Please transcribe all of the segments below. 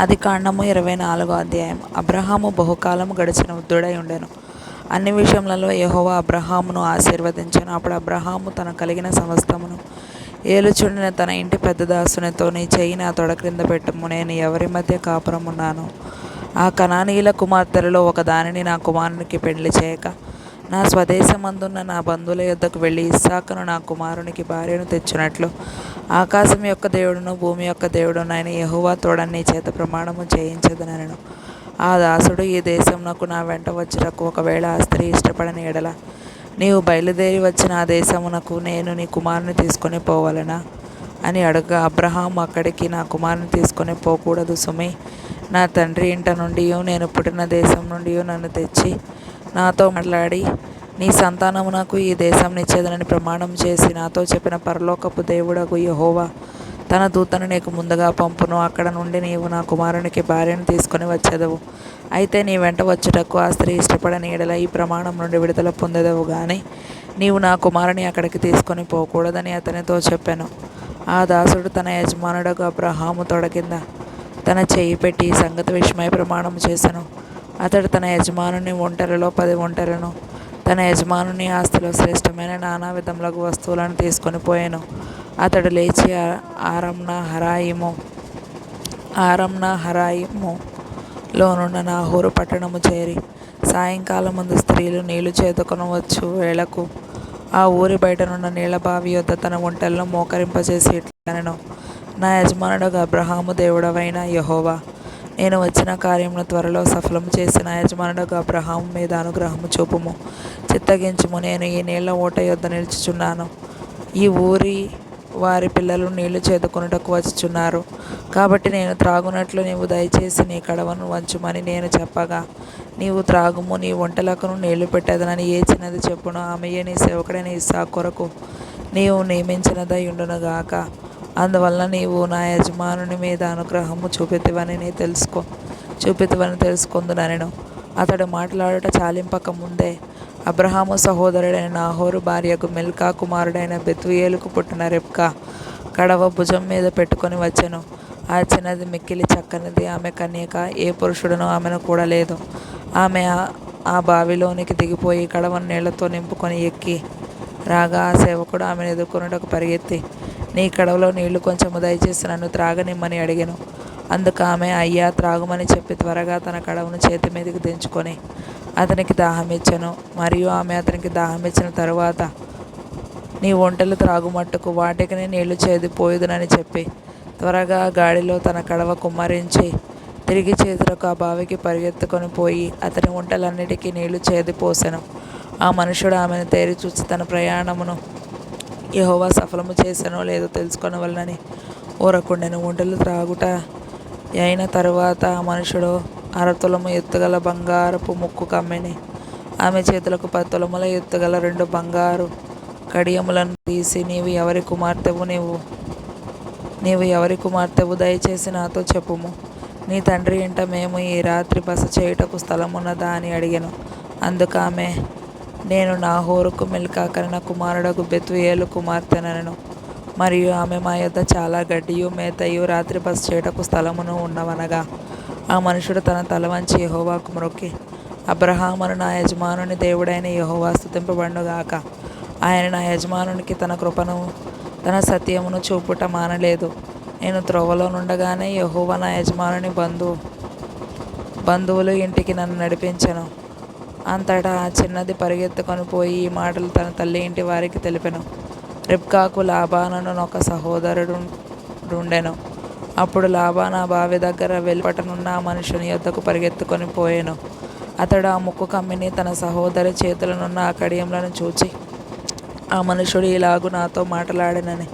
ఆదికాండము 24వ అధ్యాయం. అబ్రహాము బహుకాలము గడిచిన వృద్ధుడై ఉండెను. అన్ని విషయములలో యెహోవా అబ్రహామును ఆశీర్వదించెను. అప్పుడు అబ్రహాము తన కలిగిన సమస్తమును ఏలుచుండిన తన ఇంటి పెద్ద దాసునితో, నీ చెయ్యి నా తొడ క్రింద పెట్టుము, నేను ఎవరి మధ్య కాపురమున్నాను? ఆ కనానీయుల కుమార్తెలలో ఒక దానిని నా కుమారునికి పెండ్లి చేయక, నా స్వదేశమందున్న నా బంధువుల యొద్దకు వెళ్ళి ఇస్సాకును నా కుమారునికి భార్యను తెచ్చునట్లు ఆకాశం యొక్క దేవుడును భూమి యొక్క దేవుడునైన యెహోవా తోడ నీ చేత ప్రమాణము చేయించదనెను. ఆ దాసుడు, ఈ దేశమునకు నా వెంట వచ్చుటకు ఒకవేళ ఆ స్త్రీ ఇష్టపడని ఎడల, నీవు బయలుదేరి వచ్చిన ఆ దేశమునకు నేను నీ కుమారుని తీసుకొని పోవలెనా అని అడుగగా, అబ్రహాము అక్కడికి నా కుమారుని తీసుకొని పోకూడదు సుమి, నా తండ్రి ఇంట నుండి నేను పుట్టిన దేశం నుండి నన్ను తెచ్చి నాతో మాట్లాడి నీ సంతానమునకు ఈ దేశం నిచ్చేదనని ప్రమాణం చేసి నాతో చెప్పిన పరలోకపు దేవుడగు యెహోవా తన దూతను నీకు ముందుగా పంపును. అక్కడ నుండి నీవు నా కుమారునికి భార్యను తీసుకొని వచ్చేదవు. అయితే నీ వెంట వచ్చుటకు ఆ స్త్రీ ఇష్టపడని ఎడల ఈ ప్రమాణం నుండి విడుదల పొందేదవు గాని నీవు నా కుమారుని అక్కడికి తీసుకొని పోకూడదని అతనితో చెప్పాను. ఆ దాసుడు తన యజమానుడకు అబ్రహాము తొడ కింద తన చెయ్యి పెట్టి ఈ సంగతి విషయమై ప్రమాణం చేసెను. అతడు తన యజమానుని ఒంటెలలో 10 ఒంటెలను, తన యజమానుని ఆస్తిలో శ్రేష్టమైన నానా విధములకు వస్తువులను తీసుకొని పోయాను. అతడు లేచి ఆరంనా హరాయిములోనున్న నాహోరు పట్టణము చేరి, సాయంకాలం ముందు స్త్రీలు నీళ్లు చేదుకొని వచ్చు వేళకు ఆ ఊరి బయటనున్న నీళ్ల బావి యొద్ద తన ఒంటెలను మోకరింపజేసి ఇట్లనెను, నా యజమానుడగు అబ్రహాము దేవుడవైన యెహోవా, నేను వచ్చిన కార్యమును త్వరలో సఫలము చేసి నా యజమానుడగు అబ్రహాము మీద అనుగ్రహము చూపుము, చిత్తగించుము. నేను ఈ నీళ్ల ఊట యొద్ద నిలుచుచున్నాను. ఈ ఊరి వారి పిల్లలు నీళ్లు చేదుకొనుటకు వచ్చుచున్నారు. కాబట్టి నేను త్రాగునట్లు నీవు దయచేసి నీ కడవను వంచుమని నేను చెప్పగా, నీవు త్రాగుము, నీ ఒంటెలకును నీళ్లు పెట్టెదనని ఏ చిన్నది చెప్పును. ఆమెయే నీ సేవకుడైన ఇస్సాకు కొరకు నీవు నియమించినదై ఉండునుగాక. అందువలన నీవు నా యజమానుని మీద అనుగ్రహము చూపితివని తెలుసుకొందునెను. అతడు మాట్లాడుట చాలింపక ముందే అబ్రహాము సహోదరుడైన నాహోరు భార్యకు మిల్కా కుమారుడైన బెతూయేలుకు పుట్టిన రెబ్కా కడవ భుజం మీద పెట్టుకొని వచ్చెను. ఆ చిన్నది మిక్కిలి చక్కనిది, ఆమె కన్యక, ఏ పురుషుడును ఆమెను కూడలేదు. ఆమె ఆ బావిలోనికి దిగిపోయి కడవను నీళ్లతో నింపుకొని ఎక్కి రాగా, ఆ సేవకుడు ఆమెను ఎదుర్కొనుటకు పరిగెత్తి, నీ కడవలో నీళ్లు కొంచెము దయచేసి నన్ను త్రాగనిమ్మని అడిగెను. అందుకు ఆమె, అయ్యా త్రాగుమని చెప్పి త్వరగా తన కడవను చేతి మీదకి దించుకొని అతనికి దాహమిచ్చెను. మరియు ఆమె అతనికి దాహమిచ్చిన తరువాత, నీ ఒంటెలు త్రాగుమట్టుకు వాటికి నీళ్లు చేదిపోయుదునని చెప్పి త్వరగా గాడిలో తన కడవ కుమ్మరించి తిరిగి చేతులకు ఆ బావికి పరిగెత్తుకొని పోయి అతని ఒంటెలన్నిటికీ నీళ్లు చేదిపోసెను. ఆ మనుషుడు ఆమెను తేరి చూచి తన ప్రయాణమును యెహోవా సఫలము చేసెనో లేదో తెలుసుకొనవలెనని ఊరకుండెను. ఒంటెలు త్రాగుట అయిన తరువాత ఆ మనుషుడు 1/2 తులము ఎత్తుగల బంగారపు ముక్కు కమ్మిని, ఆమె చేతులకు 10 తులముల ఎత్తుగల 2 బంగారు కడియములను తీసి, నీవు ఎవరి కుమార్తెవు దయచేసి నాతో చెప్పుము. నీ తండ్రి ఇంట మేము ఈ రాత్రి బస చేయుటకు స్థలమున్నదా అని అడిగెను. అందుకు ఆమె, నేను నాహోరుకు మిల్కా కనిన కుమారుడగు బెతూయేలు కుమార్తెనెను. మరియు ఆమె, మా యొద్ద చాలా గడ్డియు మేతయు రాత్రి బస చేయుటకు స్థలమును ఉన్నవనగా, ఆ మనుషుడు తన తల వంచి యెహోవాకు మ్రొక్కి, అబ్రహామును నా యజమానుని దేవుడైన యెహోవా స్తుతింపబడునుగాక. ఆయన నా యజమానునికి తన కృపను తన సత్యమును చూపుట మానలేదు. నేను త్రోవలో నుండగానే యెహోవా నా యజమానుని బంధువులు ఇంటికి నన్ను నడిపించెను. అంతటా ఆ చిన్నది పరిగెత్తుకొని పోయి ఈ మాటలు తన తల్లి ఇంటి వారికి తెలిపెను. రిబ్కాకు లాబానునొక సహోదరుడుండెను. అప్పుడు లాబాను ఆ బావి దగ్గర వెలుపటనున్న ఆ మనుషుని యొద్దకు పరిగెత్తుకొని పోయెను. అతడు ఆ ముక్కు కమ్మిని తన సహోదరి చేతులనున్న ఆ కడియములను చూచి, ఆ మనుషుడు ఇలాగు నాతో మాటలాడెనని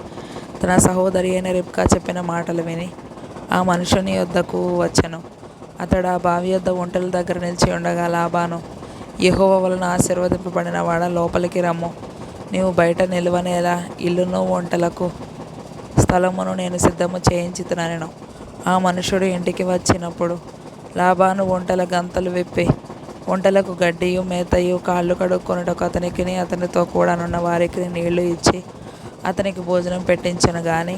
తన సహోదరి అయిన రిబ్కా చెప్పిన మాటలు విని ఆ మనుషుని యొద్దకు వచ్చెను. అతడు ఆ బావి యొద్ద ఒంటెల దగ్గర నిలిచి ఉండగా లాబాను, యెహోవా వలన ఆశీర్వదింపబడిన వాడ, లోపలికి రమ్ము. నీవు బయట నిలువనేలా ఇల్లును ఒంటెలకు స్థలమును నేను సిద్ధము చేయించితినెను. ఆ మనుషుడు ఇంటికి వచ్చినప్పుడు లాబాను ఒంటెల గంతలు విప్పి ఒంటెలకు గడ్డియు మేతయు కాళ్ళు కడుక్కొనుటకు అతనికిని అతనితో కూడానున్న వారికి నీళ్లు ఇచ్చి అతనికి భోజనం పెట్టించెను. గాని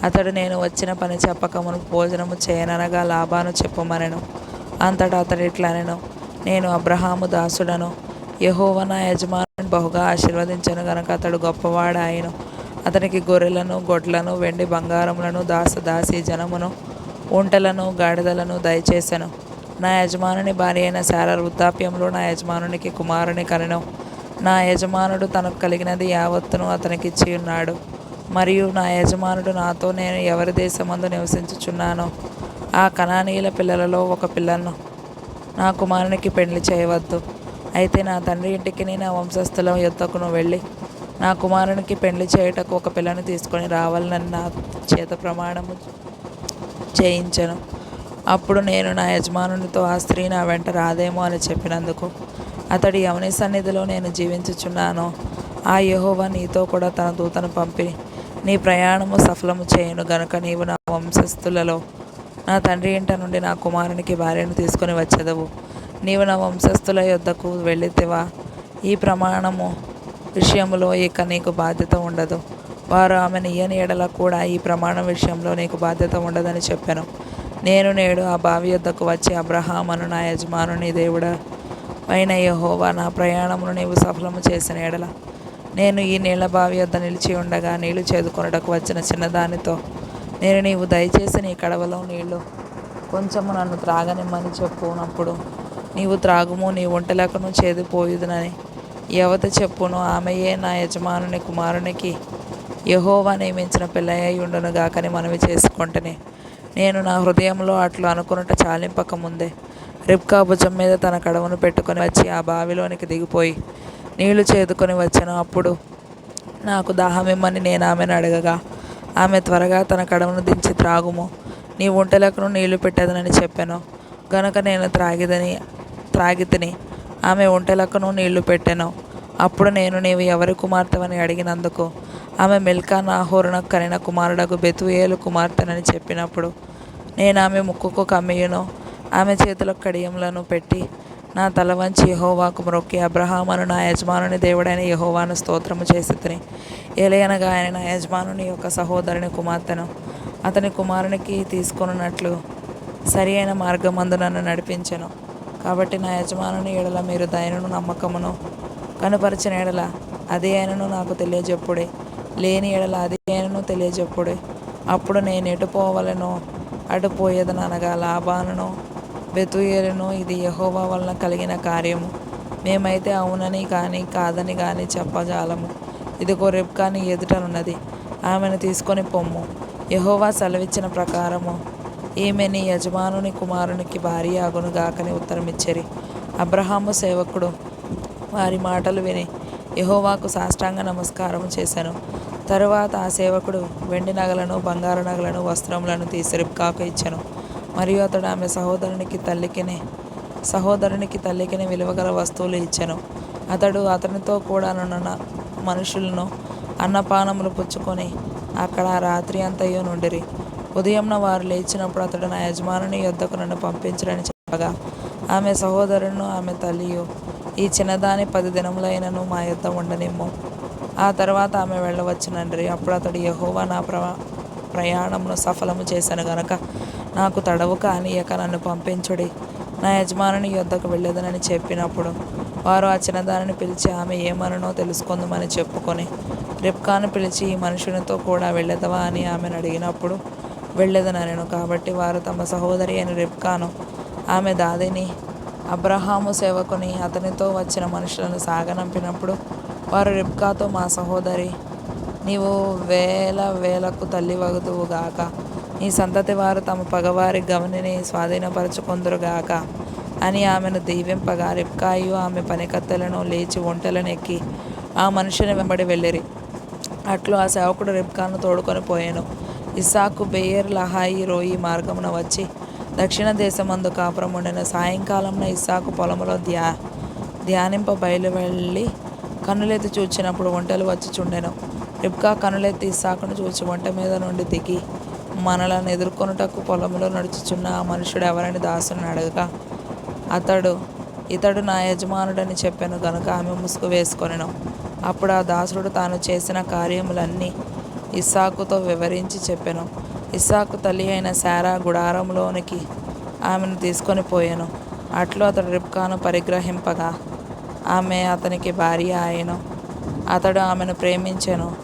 అతడు నేను వచ్చిన పని చెప్పకమును భోజనము చేయననగా లాబాను చెప్పమనెను. అంతటా అతడు ఇట్లనెను, నేను అబ్రహాము దాసుడను. యెహోవా నా యజమానుని బహుగా ఆశీర్వదించెను గనుక అతడు గొప్పవాడాయెను. అతనికి గొర్రెలను, గొడ్లను, వెండి బంగారములను, దాసదాసీ జనమును, ఒంటెలను, గాడిదలను దయచేసెను. నా యజమానుని భార్య అయిన శారా వృద్ధాప్యంలో నా యజమానునికి కుమారుని కనెను. నా యజమానుడు తనకు కలిగినది యావత్తును అతనికిచ్చి ఉన్నాడు. మరియు నా యజమానుడు నాతో, నేను ఎవరి దేశమందు నివసించుచున్నానో ఆ కనానీయుల పిల్లలలో ఒక పిల్లను నా కుమారునికి పెండ్లి చేయవద్దు. అయితే నా తండ్రి ఇంటికి నా వంశస్థుల యొద్దకును వెళ్ళి నా కుమారునికి పెండ్లి చేయుటకు ఒక పిల్లను తీసుకొని రావాలని నా చేత ప్రమాణము చేయించెను. అప్పుడు నేను నా యజమానునితో, ఆ స్త్రీ నా వెంట రాదేమో అని చెప్పినందుకు అతడు, ఎవని సన్నిధిలో నేను జీవించుచున్నానో ఆ యెహోవా నీతో కూడా తన దూతను పంపి నీ ప్రయాణము సఫలము చేయును గనుక నీవు నా వంశస్థులలో నా తండ్రి ఇంట నుండి నా కుమారునికి భార్యను తీసుకొని వచ్చెదవు. నీవు నా వంశస్థుల యొద్దకు వెళ్ళితివా, ఈ ప్రమాణము విషయంలో ఇక నీకు బాధ్యత ఉండదు. వారు ఆమెను ఇయ్యని ఎడల కూడా ఈ ప్రమాణం విషయంలో నీకు బాధ్యత ఉండదని చెప్పాను. నేను నేడు ఆ బావి యొద్దకు వచ్చి అబ్రహామును, నా యజమానుని దేవుడా అయిన యెహోవా, నా ప్రయాణమును నీవు సఫలము చేసిన ఎడల నేను ఈ నీళ్ల బావి యొద్ద నిలిచి ఉండగా నీళ్లు చేదుకొనుటకు వచ్చిన చిన్నదానితో, నేను నీవు దయచేసి నీ కడవలో నీళ్లు కొంచెము నన్ను త్రాగనిమ్మని చెప్పునప్పుడు నీవు త్రాగుము, నీ ఒంటెలకును చేదిపోయుదునని యవత చెప్పును. ఆమెయే నా యజమానుని కుమారునికి యెహోవా నియమించిన పిల్లయ్య ఉండును గాకని మనవి చేసుకొంటిని. నేను నా హృదయంలో అట్లు అనుకొనుట చాలింపక ముందే రిబ్కా భుజం మీద తన కడవను పెట్టుకొని వచ్చి ఆ బావిలోనికి దిగిపోయి నీళ్లు చేదుకొని వచ్చెను. అప్పుడు నాకు దాహమిమ్మని నేను ఆమెను అడగగా ఆమె త్వరగా తన కడవను దించి త్రాగుము, నీ ఒంటెలకును నీళ్లు పెట్టదనని చెప్పెను. గనుక నేను త్రాగితిని. ఆమె ఒంటెలకును నీళ్లు పెట్టెను. అప్పుడు నేను, నీవు ఎవరి కుమార్తెవని అడిగినందుకు ఆమె మిల్కా నాహోరునకు కనిన కుమారుడగు బెతూయేలు కుమార్తెనని చెప్పినప్పుడు నేను ఆమె ముక్కుకు కమ్మియును ఆమె చేతులకు కడియములను పెట్టి నా తల వంచి యెహోవాకు మ్రొక్కి అబ్రహామును, నా యజమానుని దేవుడైన యెహోవాను స్తోత్రము చేసి తిని, ఏలయనగా ఆయన నా యజమానుని యొక్క సహోదరుని కుమార్తెను అతని కుమారునికి తీసుకొనున్నట్లు సరి అయిన మార్గమందు నన్ను నడిపించెను. కాబట్టి నా యజమానుని ఎడల మీరు దయను నమ్మకమును కనుపరిచిన ఎడల అది ఆయనను నాకు తెలియజెప్పుడే, లేని ఎడల అది ఆయనను తెలియజెప్పుడే. అప్పుడు నేను ఎటు పోవలెనో అటు పోయేదనగా లాబానును బెతూయేలును, ఇది యెహోవా వలన కలిగిన కార్యము, మేమైతే అవునని కానీ కాదని కానీ చెప్పజాలము. ఇదిగో రిబ్కా నీ ఎదుటనున్నది, ఆమెను తీసుకొని పొమ్ము. యెహోవా సెలవిచ్చిన ప్రకారము ఈమె నీ యజమానుని కుమారునికి భార్య అగును గాకని ఉత్తరమిచ్చిరి. అబ్రహాము సేవకుడు వారి మాటలు విని యెహోవాకు సాష్టాంగ నమస్కారము చేశాను. తరువాత ఆ సేవకుడు వెండి నగలను, బంగారు నగలను, వస్త్రములను తీసి రిబ్కాకు ఇచ్చెను. మరియు అతడు ఆమె సహోదరునికి తల్లికిని విలువగల వస్తువులు ఇచ్చెను. అతడు అతనితో కూడా నున్న మనుషులను అన్నపానములు పుచ్చుకొని అక్కడ రాత్రి అంతయు నుండిరి. ఉదయంన వారు లేచినప్పుడు అతడు, నా యజమానుని యొద్దకు నన్ను పంపించుడని చెప్పగా ఆమె సహోదరును ఆమె తల్లియు, ఈ చిన్నదాని 10 దినములైనను మా యొద్ద ఉండనిమ్ము, ఆ తర్వాత ఆమె వెళ్ళవచ్చునండ్రి. అప్పుడు అతడు, యెహోవా నా ప్రయాణమును సఫలము చేశాను గనక నాకు తడవు కానీయక నన్ను పంపించుడి, నా యజమానుని యొద్దకు వెళ్ళేదనని చెప్పినప్పుడు వారు ఆ చిన్నదానిని పిలిచి ఆమె ఏమననో తెలుసుకుందామని చెప్పుకొని రిబ్కాను పిలిచి, ఈ మనుషునితో కూడా వెళ్ళెదవా అని ఆమెను అడిగినప్పుడు వెళ్ళేదనెను. కాబట్టి వారు తమ సహోదరి అయిన రిబ్కాను, ఆమె దాదిని, అబ్రహాము సేవకుని, అతనితో వచ్చిన మనుషులను సాగనంపినప్పుడు వారు రిబ్కాతో, మా సహోదరి, నీవు వేలకు తల్లివగుదువుగాక, నీ సంతతి వారు తమ పగవారి గవనిని స్వాధీనపరచుకొందురుగాక అని ఆమెను దీవింపగా రిబ్కాయు ఆమె పనికత్తెలను లేచి ఒంటెలను ఎక్కి ఆ మనుషుని వెంబడి వెళ్ళిరి. అట్లు ఆ సేవకుడు రిబ్కాను తోడుకొని పోయాను. ఇస్సాకు బెయేర్ లహాయి రోయి మార్గమున వచ్చి దక్షిణ దేశమందు కాపురం ఉండిన సాయంకాలంన ఇస్సాకు పొలములో ధ్యానింప బయలువెళ్ళి కన్నులెత్తి చూచినప్పుడు ఒంటెలు వచ్చి చుండెను. రిబ్కా కన్నులెత్తి ఇస్సాకును చూచి ఒంటె మీద నుండి దిగి మనలను ఎదుర్కొనుటకు పొలంలో నడుచుచున్న ఆ మనుషుడు ఎవరని దాసుని అడగగా ఇతడు నా యజమానుడని చెప్పాను గనుక ఆమె ముసుగు వేసుకొనెను. అప్పుడు ఆ దాసుడు తాను చేసిన కార్యములన్నీ ఇస్సాకుతో వివరించి చెప్పెను. ఇస్సాకు తల్లి అయిన శారా గుడారంలోనికి ఆమెను తీసుకొని పోయెను. అట్లు అతడు రిబ్కాను పరిగ్రహింపగా ఆమె అతనికి భార్య ఆయెను. అతడు ఆమెను ప్రేమించెను.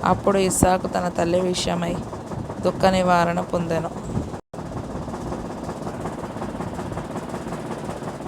అప్పుడు ఇస్సాకు తన తల్లి విషయమై దుఃఖ నివారణ పొందెను.